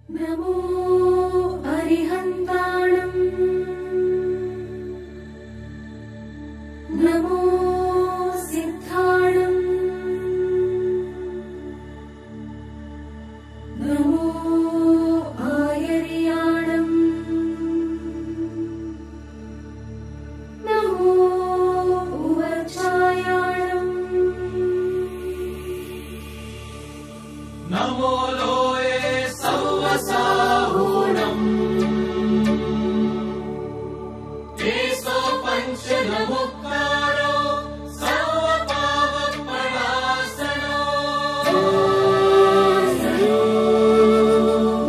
ನಮೋ ಅರಿಹಂತಾಣಂ ನಮೋ ಸಿದ್ಧಾಣಂ ನಮೋ ಆಯರ್ಯಾಣಂ ನಮೋ ಉವಚಾಯಾಣಂ ನಮೋ ಲೋಯೇ ಸೌವಸಾಹೂಣಂ ಕೇಸೋ ಪಂಚನಮುಕ್ತಾರೋ ಸರ್ವಪಾವಪಣಾಸನೋ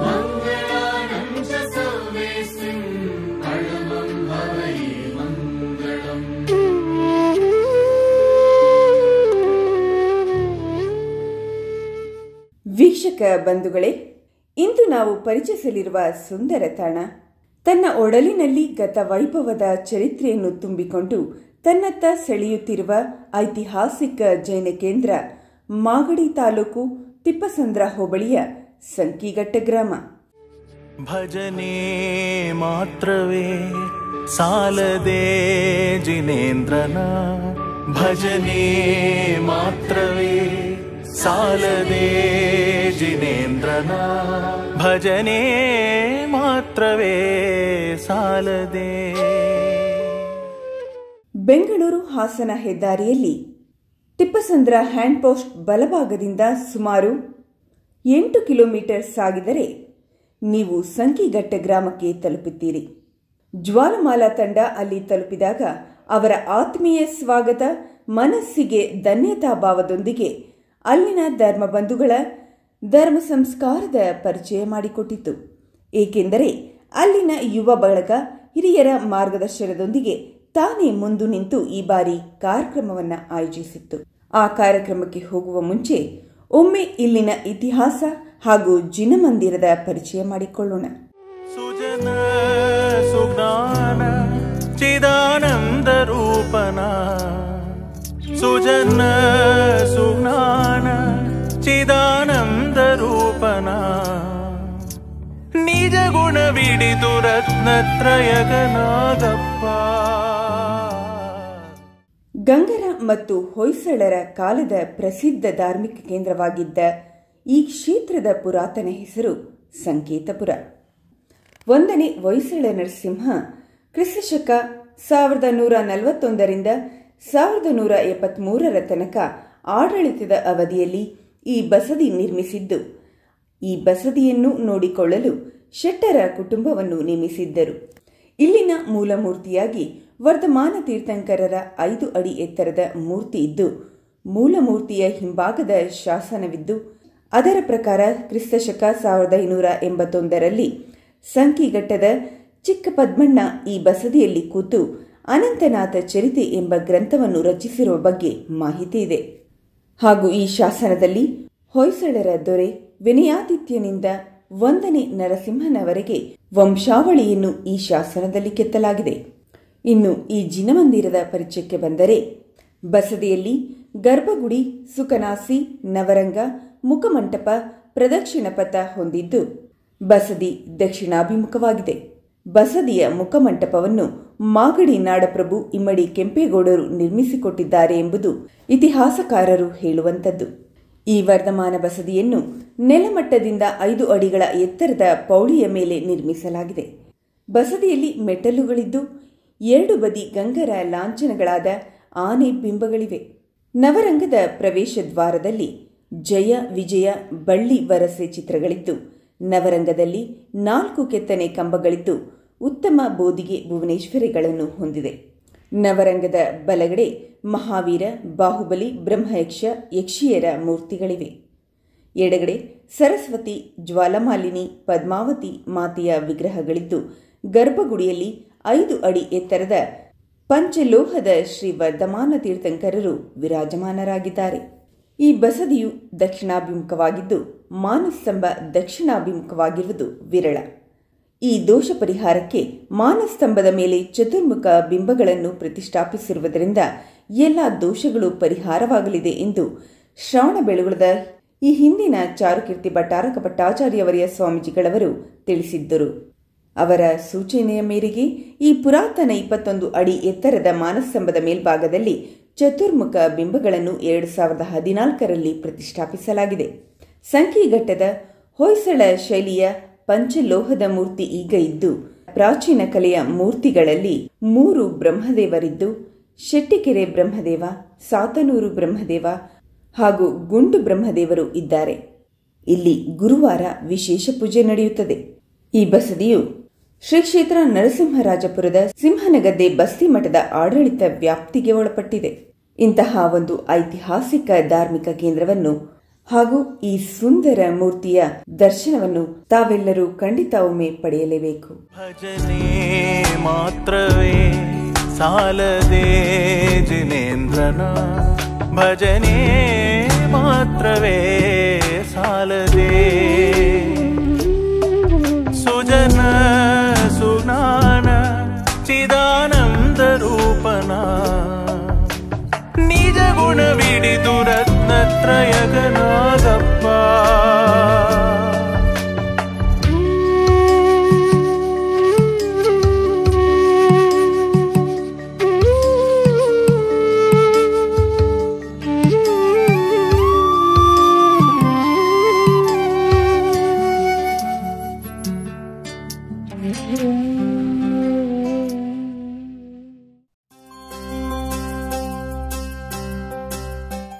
ಮಂಗಳಾನಂ ಚ ಸರ್ವೇಸ್ಮಿನ್ ಅಳಮಂ ಹವೈ ಮಂಗಳಂ. ವೀಕ್ಷಕ ಬಂಧುಗಳೇ, ಇಂದು ನಾವು ಪರಿಚಯಿಸಲಿರುವ ಸುಂದರ ತಾಣ ತನ್ನ ಒಡಲಿನಲ್ಲಿ ಗತ ವೈಭವದ ಚರಿತ್ರೆಯನ್ನು ತುಂಬಿಕೊಂಡು ತನ್ನತ್ತ ಸೆಳೆಯುತ್ತಿರುವ ಐತಿಹಾಸಿಕ ಜೈನ ಕೇಂದ್ರ ಮಾಗಡಿ ತಾಲೂಕು ತಿಪ್ಪಸಂದ್ರ ಹೋಬಳಿಯ ಸಂಕಿಘಟ್ಟ ಗ್ರಾಮ. ಭಜನೆ ಮಾತ್ರವೇ ಸಾಲದೆ ಜಿನೇಂದ್ರನ, ಭಜನೆ ಮಾತ್ರವೇ ಸಾಲದೆ ಜಿನೇಂದ್ರನ, ಭಜನೆ ಮಾತ್ರವೇ ಸಾಲದೆ. ಬೆಂಗಳೂರು ಹಾಸನ ಹೆದ್ದಾರಿಯಲ್ಲಿ ತಿಪ್ಪಸಂದ್ರ ಹ್ಯಾಂಡ್ ಪೋಸ್ಟ್ ಬಲಭಾಗದಿಂದ ಸುಮಾರು 8 ಕಿಲೋಮೀಟರ್ ಸಾಗಿದರೆ ನೀವು ಸಂಕಿಘಟ್ಟ ಗ್ರಾಮಕ್ಕೆ ತಲುಪುತ್ತೀರಿ. ಜ್ವಾಲಮಾಲಾ ತಂಡ ಅಲ್ಲಿ ತಲುಪಿದಾಗ ಅವರ ಆತ್ಮೀಯ ಸ್ವಾಗತ ಮನಸ್ಸಿಗೆ ಧನ್ಯತಾ ಭಾವದೊಂದಿಗೆ ಅಲ್ಲಿನ ಧರ್ಮ ಬಂಧುಗಳ ಧರ್ಮ ಸಂಸ್ಕಾರದ ಪರಿಚಯ ಮಾಡಿಕೊಟ್ಟಿತು. ಏಕೆಂದರೆ ಅಲ್ಲಿನ ಯುವ ಬಳಗ ಹಿರಿಯರ ಮಾರ್ಗದರ್ಶನದೊಂದಿಗೆ ತಾನೇ ಮುಂದು ನಿಂತು ಈ ಬಾರಿ ಕಾರ್ಯಕ್ರಮವನ್ನು ಆಯೋಜಿಸಿತ್ತು. ಆ ಕಾರ್ಯಕ್ರಮಕ್ಕೆ ಹೋಗುವ ಮುಂಚೆ ಒಮ್ಮೆ ಇಲ್ಲಿನ ಇತಿಹಾಸ ಹಾಗೂ ಜಿನಮಂದಿರದ ಪರಿಚಯ ಮಾಡಿಕೊಳ್ಳೋಣ. ಸುಜನ ಸುಜ್ಞಾನ ಚಿದಾನಂದ ರೂಪನ, ಸುಜನ ಸುಜ್ಞಾನ ಚಿದಾನಂದ ರೂಪನ, ನಿಜ ಗುಣವಿಡಿದು ರತ್ನತ್ರಯಗನಾಗಪ್ಪ. ಗಂಗರ ಮತ್ತು ಹೊಯ್ಸಳರ ಕಾಲದ ಪ್ರಸಿದ್ಧ ಧಾರ್ಮಿಕ ಕೇಂದ್ರವಾಗಿದ್ದ ಈ ಕ್ಷೇತ್ರದ ಪುರಾತನ ಹೆಸರು ಸಂಕೇತಪುರ. 1ನೇ ಹೊಯ್ಸಳ ನರಸಿಂಹ ಕ್ರಿಸ್ತಶಕ 1141ರಿಂದ 1173 ತನಕ ಆಡಳಿತದ ಅವಧಿಯಲ್ಲಿ ಈ ಬಸದಿ ನಿರ್ಮಿಸಿದ್ದು, ಈ ಬಸದಿಯನ್ನು ನೋಡಿಕೊಳ್ಳಲು ಶೆಟ್ಟರ ಕುಟುಂಬವನ್ನು ನೇಮಿಸಿದ್ದರು. ಇಲ್ಲಿನ ಮೂಲಮೂರ್ತಿಯಾಗಿ ವರ್ಧಮಾನ ತೀರ್ಥಂಕರರ 5 ಅಡಿ ಎತ್ತರದ ಮೂರ್ತಿ ಇದ್ದು, ಮೂಲಮೂರ್ತಿಯ ಹಿಂಭಾಗದ ಶಾಸನವಿದ್ದು, ಅದರ ಪ್ರಕಾರ ಕ್ರಿಸ್ತಶಕ 1581ರಲ್ಲಿ ಸಂಕಿಘಟ್ಟದ ಚಿಕ್ಕ ಪದ್ಮಣ್ಣ ಈ ಬಸದಿಯಲ್ಲಿ ಕೂತು ಅನಂತನಾಥ ಚರಿತೆ ಎಂಬ ಗ್ರಂಥವನ್ನು ರಚಿಸಿರುವ ಬಗ್ಗೆ ಮಾಹಿತಿ ಇದೆ. ಹಾಗೂ ಈ ಶಾಸನದಲ್ಲಿ ಹೊಯ್ಸಳರ ದೊರೆ ವಿನಯಾದಿತ್ಯನಿಂದ 1ನೇ ನರಸಿಂಹನವರೆಗೆ ವಂಶಾವಳಿಯನ್ನು ಈ ಶಾಸನದಲ್ಲಿ ಕೆತ್ತಲಾಗಿದೆ. ಇನ್ನು ಈ ಜಿನಮಂದಿರದ ಪರಿಚಯಕ್ಕೆ ಬಂದರೆ, ಬಸದಿಯಲ್ಲಿ ಗರ್ಭಗುಡಿ, ಸುಕನಾಸಿ, ನವರಂಗ, ಮುಖಮಂಟಪ, ಪ್ರದಕ್ಷಿಣ ಪಥ ಹೊಂದಿದ್ದು ಬಸದಿ ದಕ್ಷಿಣಾಭಿಮುಖವಾಗಿದೆ. ಬಸದಿಯ ಮುಖಮಂಟಪವನ್ನು ಮಾಗಡಿ ನಾಡಪ್ರಭು ಇಮ್ಮಡಿ ಕೆಂಪೇಗೌಡರು ನಿರ್ಮಿಸಿಕೊಟ್ಟಿದ್ದಾರೆ ಎಂಬುದು ಇತಿಹಾಸಕಾರರು ಹೇಳುವಂಥದ್ದು. ಈ ವರ್ಧಮಾನ ಬಸದಿಯನ್ನು ನೆಲಮಟ್ಟದಿಂದ 5 ಅಡಿಗಳ ಎತ್ತರದ ಪೌಳಿಯ ಮೇಲೆ ನಿರ್ಮಿಸಲಾಗಿದೆ. ಬಸದಿಯಲ್ಲಿ ಮೆಟ್ಟಲುಗಳಿದ್ದು 2 ಬದಿ ಗಂಗರ ಲಾಂಛನಗಳಾದ ಆನೆ ಬಿಂಬಗಳಿವೆ. ನವರಂಗದ ಪ್ರವೇಶ ದ್ವಾರದಲ್ಲಿ ಜಯ, ವಿಜಯ, ಬಳ್ಳಿ, ವರಸೆ ಚಿತ್ರಗಳಿದ್ದು, ನವರಂಗದಲ್ಲಿ 4 ಕೆತ್ತನೆ ಕಂಬಗಳಿದ್ದು ಉತ್ತಮ ಬೋಧಿಗೆ ಭುವನೇಶ್ವರಿಗಳನ್ನು ಹೊಂದಿದೆ. ನವರಂಗದ ಬಲಗಡೆ ಮಹಾವೀರ, ಬಾಹುಬಲಿ, ಬ್ರಹ್ಮಯಕ್ಷ, ಯಕ್ಷಿಯರ ಮೂರ್ತಿಗಳಿವೆ. ಎಡಗಡೆ ಸರಸ್ವತಿ, ಜ್ವಾಲಮಾಲಿನಿ, ಪದ್ಮಾವತಿ ಮಾತೆಯ ವಿಗ್ರಹಗಳಿದ್ದು, ಗರ್ಭಗುಡಿಯಲ್ಲಿ 5 ಅಡಿ ಎತ್ತರದ ಪಂಚಲೋಹದ ಶ್ರೀ ವರ್ಧಮಾನ ತೀರ್ಥಂಕರರು ವಿರಾಜಮಾನರಾಗಿದ್ದಾರೆ. ಈ ಬಸದಿಯು ದಕ್ಷಿಣಾಭಿಮುಖವಾಗಿದ್ದು, ಮಾನಸ್ತಂಭ ದಕ್ಷಿಣಾಭಿಮುಖವಾಗಿರುವುದು ವಿರಳ. ಈ ದೋಷ ಪರಿಹಾರಕ್ಕೆ ಮಾನಸ್ತಂಭದ ಮೇಲೆ ಚತುರ್ಮುಖ ಬಿಂಬಗಳನ್ನು ಪ್ರತಿಷ್ಠಾಪಿಸಿರುವುದರಿಂದ ಎಲ್ಲ ದೋಷಗಳು ಪರಿಹಾರವಾಗಲಿದೆ ಎಂದು ಶ್ರವಣಬೆಳಗೊಳದ ಈ ಹಿಂದಿನ ಚಾರುಕೀರ್ತಿ ಭಟ್ಟಾರಕ ಭಟ್ಟಾಚಾರ್ಯವರಿಯ ಸ್ವಾಮೀಜಿಗಳವರು ತಿಳಿಸಿದ್ದರು. ಅವರ ಸೂಚನೆಯ ಮೇರೆಗೆ ಈ ಪುರಾತನ 21 ಅಡಿ ಎತ್ತರದ ಮಾನಸ್ತಂಭದ ಮೇಲ್ಭಾಗದಲ್ಲಿ ಚತುರ್ಮುಖ ಬಿಂಬಗಳನ್ನು 2014ರಲ್ಲಿ ಪ್ರತಿಷ್ಠಾಪಿಸಲಾಗಿದೆ. ಸಂಕೀಘಟ್ಟದ ಹೊಯ್ಸಳ ಶೈಲಿಯ ಪಂಚಲೋಹದ ಮೂರ್ತಿ ಈಗ ಇದ್ದು, ಪ್ರಾಚೀನ ಕಲೆಯ ಮೂರ್ತಿಗಳಲ್ಲಿ 3 ಬ್ರಹ್ಮದೇವರಿದ್ದು, ಶೆಟ್ಟಿಕೆರೆ ಬ್ರಹ್ಮದೇವ, ಸಾತನೂರು ಬ್ರಹ್ಮದೇವ ಹಾಗೂ ಗುಂಡು ಬ್ರಹ್ಮದೇವರು ಇದ್ದಾರೆ. ಇಲ್ಲಿ ಗುರುವಾರ ವಿಶೇಷ ಪೂಜೆ ನಡೆಯುತ್ತದೆ. ಈ ಬಸದಿಯು ಶ್ರೀ ಕ್ಷೇತ್ರ ನರಸಿಂಹರಾಜಪುರದ ಸಿಂಹನಗದ್ದೆ ಬಸ್ತಿ ಮಠದ ಆಡಳಿತ ವ್ಯಾಪ್ತಿಗೆ ಒಳಪಟ್ಟಿದೆ. ಇಂತಹ ಒಂದು ಐತಿಹಾಸಿಕ ಧಾರ್ಮಿಕ ಕೇಂದ್ರವನ್ನು ಹಾಗೂ ಈ ಸುಂದರ ಮೂರ್ತಿಯ ದರ್ಶನವನ್ನು ತಾವೆಲ್ಲರೂ ಖಂಡಿತ ಒಮ್ಮೆ ಪಡೆಯಲೇಬೇಕು. ಭಜನೆ ಮಾತ್ರವೇ ಸಾಲದೆ ಜಿನೇಂದ್ರನ, ಭಜನೆ ಮಾತ್ರವೇ ಸಾಲದೆ ಸುಜನ ಸುಜ್ಞಾನ ಚಿದಾನಂದ ರೂಪನ, ನಿಜ ಗುಣವಿಡಿದು ರತ್ನತ್ರಯಗನ